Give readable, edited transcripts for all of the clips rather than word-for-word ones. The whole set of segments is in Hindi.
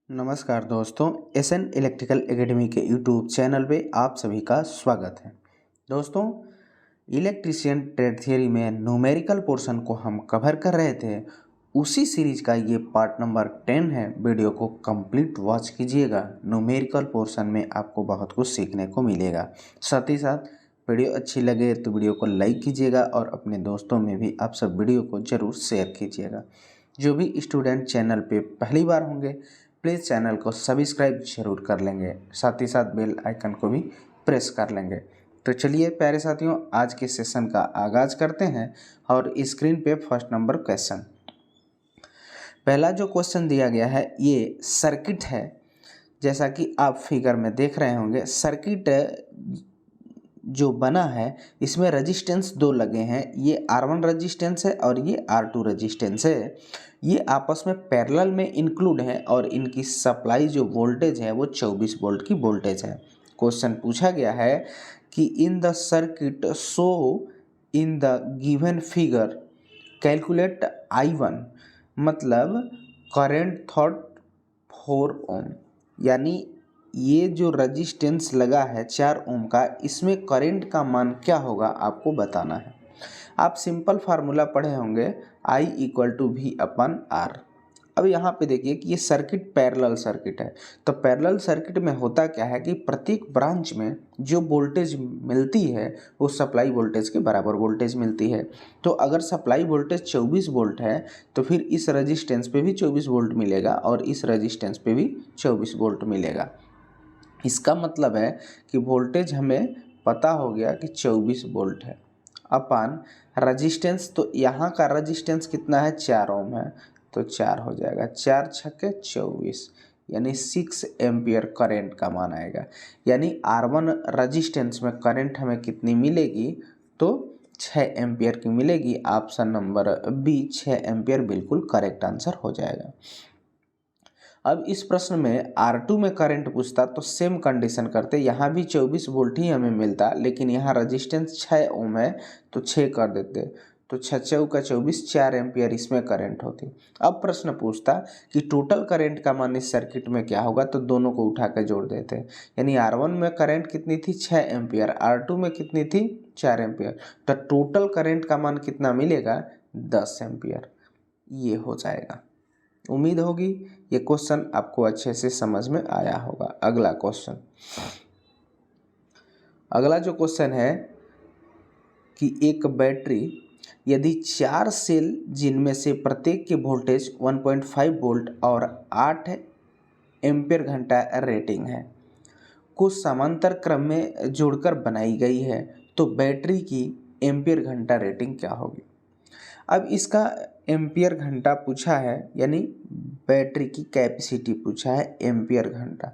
नमस्कार दोस्तों, एसएन इलेक्ट्रिकल एकेडमी के यूट्यूब चैनल पे आप सभी का स्वागत है। दोस्तों, इलेक्ट्रीशियन ट्रेड थियरी में न्यूमेरिकल पोर्शन को हम कवर कर रहे थे। उसी सीरीज का ये पार्ट नंबर 10 है। वीडियो को कंप्लीट वॉच कीजिएगा। न्यूमेरिकल पोर्शन में आपको बहुत कुछ सीखने को मिलेगा। साथ ही साथ वीडियो अच्छी लगे तो वीडियो को लाइक कीजिएगा और अपने दोस्तों में भी आप सब वीडियो को ज़रूर शेयर कीजिएगा। जो भी स्टूडेंट चैनल पे पहली बार होंगे प्लीज़ चैनल को सब्सक्राइब जरूर कर लेंगे, साथ ही साथ बेल आइकन को भी प्रेस कर लेंगे। तो चलिए प्यारे साथियों, आज के सेशन का आगाज करते हैं और स्क्रीन पे फर्स्ट नंबर क्वेश्चन। पहला जो क्वेश्चन दिया गया है ये सर्किट है। जैसा कि आप फिगर में देख रहे होंगे, सर्किट जो बना है इसमें रेजिस्टेंस दो लगे हैं। ये R1 रेजिस्टेंस है और ये R2 रेजिस्टेंस है। ये आपस में पैरेलल में इंक्लूड है और इनकी सप्लाई जो वोल्टेज है वो 24 वोल्ट की वोल्टेज है। क्वेश्चन पूछा गया है कि in the circuit show in the given figure calculate I1, मतलब करेंट थॉट 4 ओम, यानी ये जो रजिस्टेंस लगा है 4 ओम का, इसमें करंट का मान क्या होगा आपको बताना है। आप सिंपल फार्मूला पढ़े होंगे I = V/R। अब यहाँ पे देखिए कि ये सर्किट पैरेलल सर्किट है। तो पैरेलल सर्किट में होता क्या है कि प्रत्येक ब्रांच में जो वोल्टेज मिलती है वो सप्लाई वोल्टेज के बराबर वोल्टेज मिलती है। तो अगर सप्लाई वोल्टेज 24 वोल्ट है तो फिर इस रजिस्टेंस पे भी 24 वोल्ट मिलेगा और इस रजिस्टेंस पे भी 24 वोल्ट मिलेगा। इसका मतलब है कि वोल्टेज हमें पता हो गया कि 24 वोल्ट है अपान रजिस्टेंस। तो यहाँ का रजिस्टेंस कितना है, 4 ओम है, तो 4 हो जाएगा। 4 छक्के 24, यानी 6 एम्पियर करंट का मान आएगा। यानी R1 रजिस्टेंस में करंट हमें कितनी मिलेगी, तो 6 एम्पियर की मिलेगी। ऑप्शन नंबर बी 6 एम्पियर बिल्कुल करेक्ट आंसर हो जाएगा। अब इस प्रश्न में R2 में करंट पूछता तो सेम कंडीशन करते, यहाँ भी 24 वोल्ट ही हमें मिलता, लेकिन यहाँ रजिस्टेंस 6 ओम है तो 6 कर देते, तो 6 चौका 24, 4 एम्पियर इसमें करंट होती। अब प्रश्न पूछता कि टोटल करंट का मान इस सर्किट में क्या होगा, तो दोनों को उठा कर जोड़ देते। यानी R1 में करंट कितनी थी, 6 एम्पियर, R2 में कितनी थी, 4 एम्पियर, तो टोटल करंट का मान कितना मिलेगा, 10 एम्पियर। ये हो जाएगा। उम्मीद होगी ये क्वेश्चन आपको अच्छे से समझ में आया होगा। अगला क्वेश्चन, अगला जो क्वेश्चन है कि एक बैटरी यदि 4 सेल जिनमें से प्रत्येक के वोल्टेज 1.5 वोल्ट और 8 एम्पीयर घंटा रेटिंग है को समांतर क्रम में जोड़कर बनाई गई है, तो बैटरी की एम्पीयर घंटा रेटिंग क्या होगी। अब इसका एम्पियर घंटा पूछा है, यानी बैटरी की कैपेसिटी पूछा है, एम्पियर घंटा।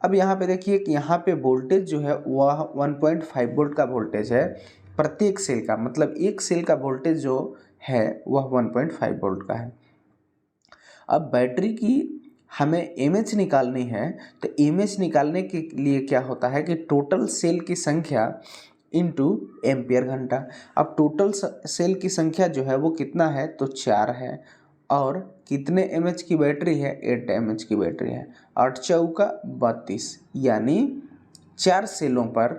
अब यहाँ पे देखिए कि यहाँ पे वोल्टेज जो है वह 1.5 वोल्ट का वोल्टेज है प्रत्येक सेल का, मतलब एक सेल का वोल्टेज जो है वह 1.5 वोल्ट का है। अब बैटरी की हमें एमएच निकालनी है, तो एमएच निकालने के लिए क्या होता है कि टोटल सेल की संख्या इनटू एम्पियर घंटा। अब टोटल सेल की संख्या जो है वो कितना है, तो 4 है, और कितने एमएच की बैटरी है, 8 एमएच की बैटरी है, 8 चौका 32, यानी 4 सेलों पर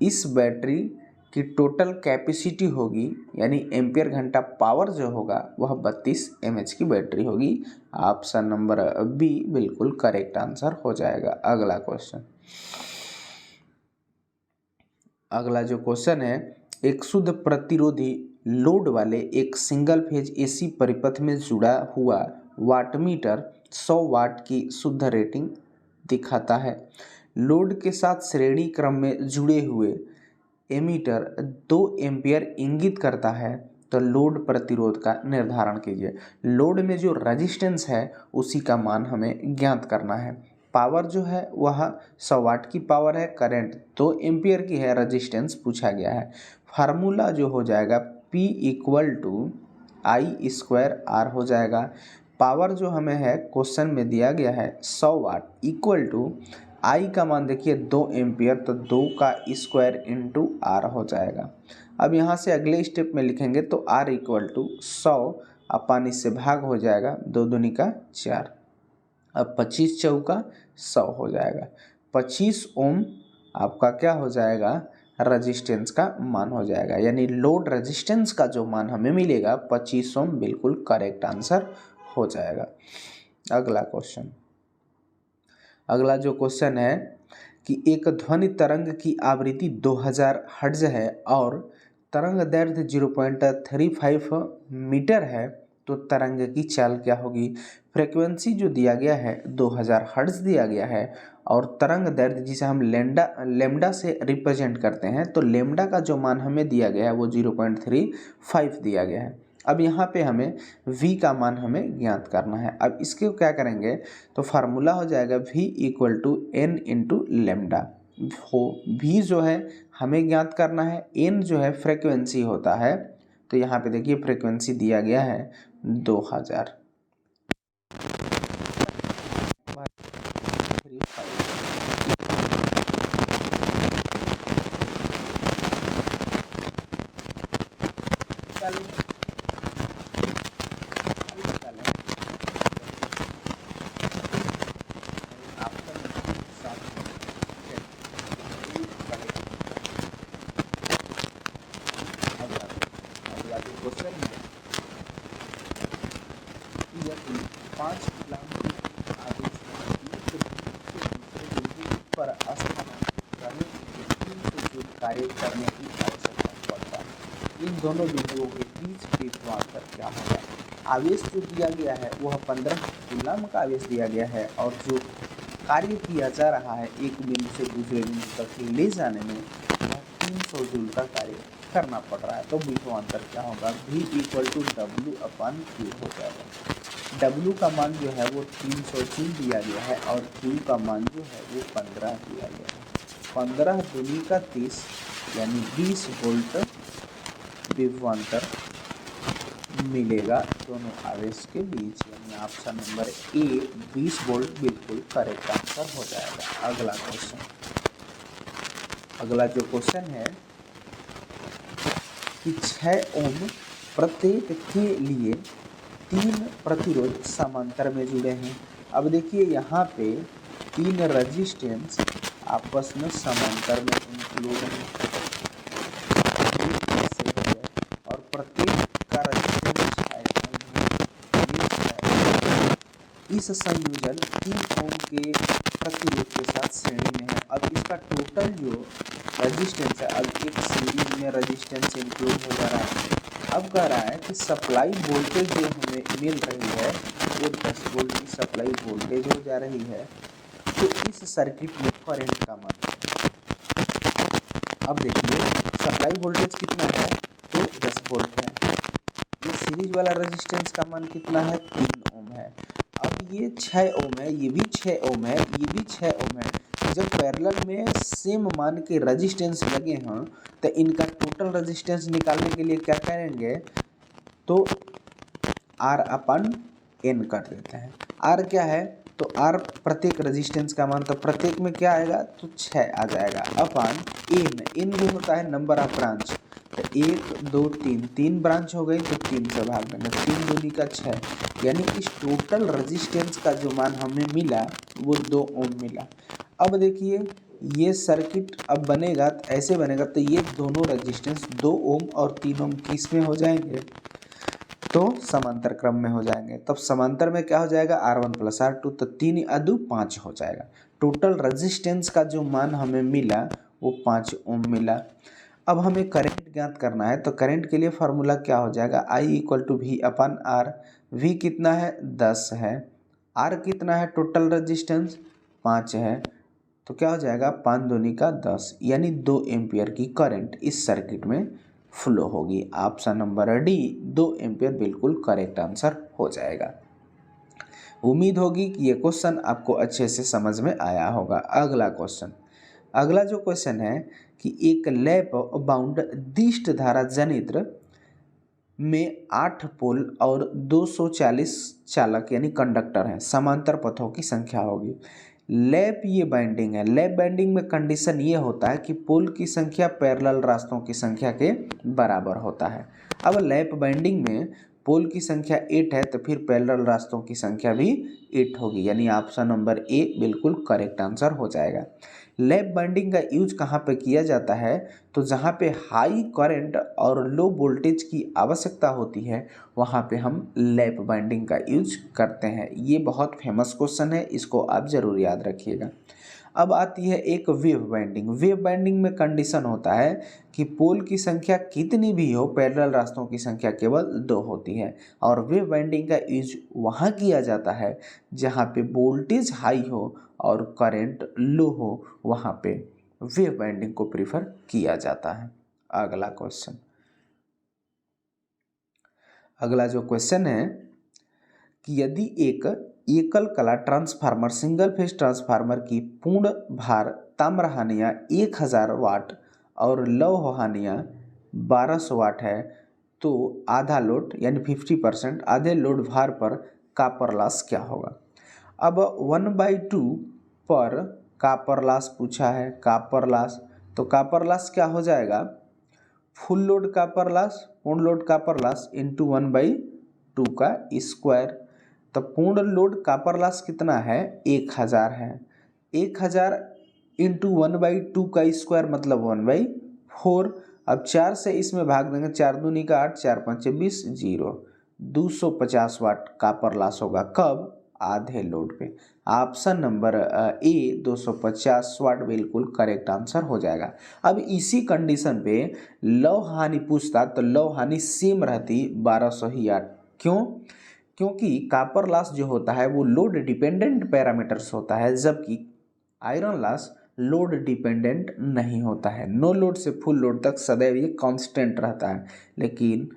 इस बैटरी की टोटल कैपेसिटी होगी, यानी एम्पियर घंटा पावर जो होगा वह 32 एमएच की बैटरी होगी। ऑप्शन नंबर बी बिल्कुल करेक्ट आंसर हो जाएगा। अगला क्वेश्चन, अगला जो क्वेश्चन है, एक शुद्ध प्रतिरोधी लोड वाले एक सिंगल फेज एसी परिपथ में जुड़ा हुआ वाटमीटर 100 वाट की शुद्ध रेटिंग दिखाता है। लोड के साथ श्रेणी क्रम में जुड़े हुए एमीटर 2 एम्पियर इंगित करता है, तो लोड प्रतिरोध का निर्धारण कीजिए। लोड में जो रेजिस्टेंस है उसी का मान हमें ज्ञात करना है। पावर जो है वह 100 वाट की पावर है, करंट 2 एम्पियर की है, रेजिस्टेंस पूछा गया है। फार्मूला जो हो जाएगा P = I² हो जाएगा। पावर जो हमें है क्वेश्चन में दिया गया है 100 वाट इक्वल टू I का मान देखिए 2 एम्पियर, तो 2 का स्क्वायर इंटू R हो जाएगा। अब यहाँ से अगले स्टेप में लिखेंगे तो R = 100 अपान इससे भाग हो जाएगा, 2 दूनी का 4, अब 25 चौका 100 हो जाएगा। 25 ओम आपका क्या हो जाएगा, रजिस्टेंस का मान हो जाएगा, यानी लोड रजिस्टेंस का जो मान हमें मिलेगा 25 ओम बिल्कुल करेक्ट आंसर हो जाएगा। अगला क्वेश्चन, अगला जो क्वेश्चन है कि एक ध्वनि तरंग की आवृत्ति 2000 हर्ट्ज है और तरंग दैर्ध्य 0.35 मीटर है, तो तरंग की चाल क्या होगी। फ्रीक्वेंसी जो दिया गया है 2000 हर्ट्ज दिया गया है और तरंग दैर्ध्य जिसे हम लेमडा से रिप्रेजेंट करते हैं, तो लेमडा का जो मान हमें दिया गया है वो 0.35 दिया गया है। अब यहाँ पे हमें v का मान हमें ज्ञात करना है। अब इसके क्या करेंगे, तो फार्मूला हो जाएगा v equal to n into lambda. हो v जो है हमें ज्ञात करना है, n जो है फ्रीक्वेंसी होता है, तो यहाँ पे देखिए फ्रीक्वेंसी दिया गया है 2000। कार्य करने की आवश्यकता पड़ता है। इन दोनों बिंदुओं के बीच विभवांतर क्या होगा। आवेश जो दिया गया है वह 15 कूलम का आवेश दिया गया है और जो कार्य किया जा रहा है एक बिंदु से दूसरे बिंदु तक ले जाने में वह 300 जूल का कार्य करना पड़ रहा है। तो विभवांतर क्या होगा, v equal to W upon Q हो जाएगा। w का मान जो है वो 300 जूल दिया गया है और q का मान जो है वो 15 दिया गया है। 15 दूनी का 30 यानी 20 वोल्ट विभवांतर मिलेगा दोनों आवेश के बीच, यानी ऑप्शन नंबर ए 20 वोल्ट बिल्कुल करेक्ट आंसर हो जाएगा। अगला क्वेश्चन, अगला जो क्वेश्चन है कि 6 ओम प्रत्येक के लिए 3 प्रतिरोध समांतर में जुड़े हैं। अब देखिए यहाँ पे 3 रजिस्टेंस आपस में समांतर में इंक्लूड है और प्रत्येक का रजिस्टेंस 6 इस संयोजन 3 ओम के प्रतिरोध के साथ श्रेणी में है। अब इसका टोटल जो रजिस्टेंस है, अब एक सीरीज में रजिस्टेंस इंक्लूड हो जा रहा है। अब कह रहा है कि सप्लाई वोल्टेज जो हमें मिल रही है वो 10 वोल्ट की सप्लाई वोल्टेज हो जा रही है, तो इस सर्किट में करंट का मान, अब देखिए सप्लाई वोल्टेज कितना है तो 10 वोल्ट है, ये सीरीज वाला रेजिस्टेंस का मान कितना है 3 ओम है। अब ये 6 ओम है, ये भी 6 ओम है, ये भी 6 ओम है। जब पैरेलल में सेम मान के रेजिस्टेंस लगे हैं तो इनका टोटल रेजिस्टेंस निकालने के लिए क्या करेंगे, तो R अपन N कर देते हैं। R क्या है, तो R प्रत्येक रेजिस्टेंस का मान, तो प्रत्येक में क्या आएगा तो 6 आ जाएगा अपन N जो होता है नंबर ऑफ ब्रांच, तो 1 2 3 ब्रांच हो गई तो 3 से भाग देंगे, 3 दूनी का 6, यानी इस टोटल रेजिस्टेंस का जो मान हमें मिला वो 2 ओम मिला। अब देखिए ये सर्किट अब बनेगा तो ऐसे बनेगा, तो ये दोनों रेजिस्टेंस 2 ओम और 3 ओम किस में हो जाएंगे, तो समांतर क्रम में हो जाएंगे। तब समांतर में क्या हो जाएगा R1 + R2, तो 3 अदु 5 हो जाएगा। टोटल रेजिस्टेंस का जो मान हमें मिला वो 5 ओम मिला। अब हमें करंट ज्ञात करना है, तो करंट के लिए फार्मूला क्या हो जाएगा, I = V/R। V कितना है 10 है, R कितना है टोटल रेजिस्टेंस 5 है, तो क्या हो जाएगा 5 दूनी का 10, यानी 2 एम्पियर की करंट इस सर्किट में फ्लो होगी। ऑप्शन नंबर डी 2 एम्पियर बिल्कुल करेक्ट आंसर हो जाएगा। उम्मीद होगी कि ये क्वेश्चन आपको अच्छे से समझ में आया होगा। अगला क्वेश्चन, अगला जो क्वेश्चन है कि एक लैप बाउंड दिष्ट धारा जनित्र में 8 पोल और 240 चालक यानी कंडक्टर हैं, समांतर पथों की संख्या होगी। लैप ये बाइंडिंग है, लैप बाइंडिंग में कंडीशन ये होता है कि पोल की संख्या पैरेलल रास्तों की संख्या के बराबर होता है। अब लैप बाइंडिंग में पोल की संख्या 8 है तो फिर पैरेलल रास्तों की संख्या भी 8 होगी, यानी ऑप्शन नंबर ए बिल्कुल करेक्ट आंसर हो जाएगा। लैप बाइंडिंग का यूज कहाँ पे किया जाता है, तो जहाँ पे हाई करंट और लो वोल्टेज की आवश्यकता होती है वहाँ पे हम लैप बाइंडिंग का यूज करते हैं। ये बहुत फेमस क्वेश्चन है, इसको आप जरूर याद रखिएगा। अब आती है एक वेव बाइंडिंग। वेव बाइंडिंग में कंडीशन होता है कि पोल की संख्या कितनी भी हो, पैरेलल रास्तों की संख्या केवल 2 होती है। और वेव बाइंडिंग का यूज वहाँ किया जाता है जहाँ पे वोल्टेज हाई हो और करंट लो हो, वहाँ पे वेव बाइंडिंग को प्रीफर किया जाता है। अगला जो क्वेश्चन है कि यदि एक एकल कला ट्रांसफार्मर सिंगल फेज ट्रांसफार्मर की पूर्ण भार ताम्र हानियाँ 1000 वाट और लौह हानियाँ 1200 वाट है, तो आधा लोड यानी 50% आधे लोड भार पर कॉपर लॉस क्या होगा। अब 1/2 पर कॉपर लॉस पूछा है, कॉपर लॉस, तो कॉपर लॉस क्या हो जाएगा, फुल लोड कॉपर लॉस, पूर्ण लोड कॉपर लॉस इंटू 1/2 का स्क्वायर। तो पूर्ण लोड कॉपर लॉस कितना है, 1000 है, 1000 इंटू 1/2 का स्क्वायर मतलब 1/4। अब 4 से इसमें भाग देंगे, 4 दूनी का 8, 4 5 20, 0, 250 वाट कॉपर लॉस होगा। कब, आधे लोड पे। ऑप्शन नंबर ए 250 वाट बिल्कुल करेक्ट आंसर हो जाएगा। अब इसी कंडीशन पे लौह हानि पूछता तो लौह हानि सेम रहती 1200 ही वाट। क्यों, क्योंकि कॉपर लॉस जो होता है वो लोड डिपेंडेंट पैरामीटर्स होता है, जबकि आयरन लॉस लोड डिपेंडेंट नहीं होता है। नो लोड से फुल लोड तक सदैव ये कांस्टेंट रहता है, लेकिन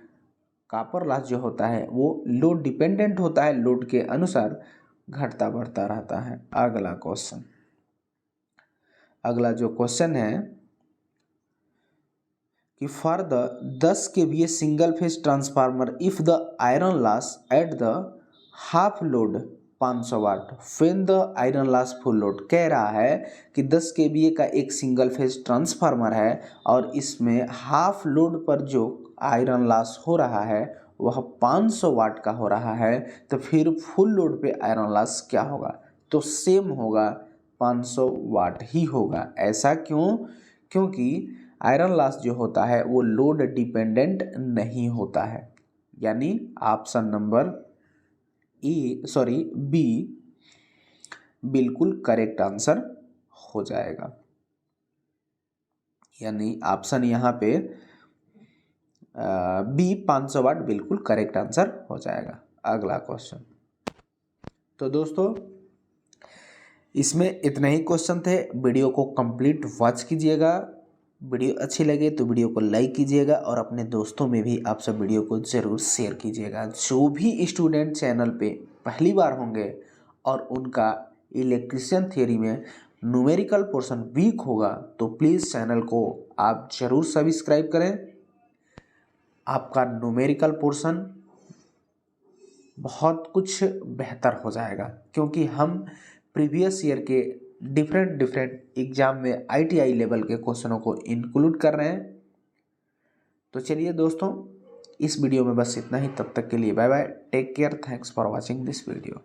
कॉपर लॉस जो होता है वो लोड डिपेंडेंट होता है, लोड के अनुसार घटता बढ़ता रहता है। अगला जो क्वेश्चन है कि for the 10 kVA single phase transformer if the iron loss at the half load 500 watt when the iron loss full load. कह रहा है कि 10 kVA का एक सिंगल फेज ट्रांसफार्मर है और इसमें हाफ लोड पर जो आयरन लॉस हो रहा है वह 500 वाट का हो रहा है, तो फिर फुल लोड पे आयरन लॉस क्या होगा, तो सेम होगा, 500 वाट ही होगा। ऐसा क्यों, क्योंकि आयरन लॉस जो होता है वो लोड डिपेंडेंट नहीं होता है, यानी ऑप्शन नंबर बी बिल्कुल करेक्ट आंसर हो जाएगा, यानी ऑप्शन यहाँ पे बी 500 वाट बिल्कुल करेक्ट आंसर हो जाएगा। अगला क्वेश्चन, तो दोस्तों इसमें इतने ही क्वेश्चन थे। वीडियो को कंप्लीट वॉच कीजिएगा। वीडियो अच्छी लगे तो वीडियो को लाइक कीजिएगा और अपने दोस्तों में भी आप सब वीडियो को ज़रूर शेयर कीजिएगा। जो भी स्टूडेंट चैनल पे पहली बार होंगे और उनका इलेक्ट्रिशियन थ्योरी में न्यूमेरिकल पोर्शन वीक होगा तो प्लीज़ चैनल को आप ज़रूर सब्सक्राइब करें। आपका न्यूमेरिकल पोर्शन बहुत कुछ बेहतर हो जाएगा, क्योंकि हम प्रीवियस ईयर के डिफरेंट एग्जाम में ITI लेवल के क्वेश्चनों को इंक्लूड कर रहे हैं। तो चलिए दोस्तों, इस वीडियो में बस इतना ही। तब तक के लिए bye bye, take care, thanks for watching this video.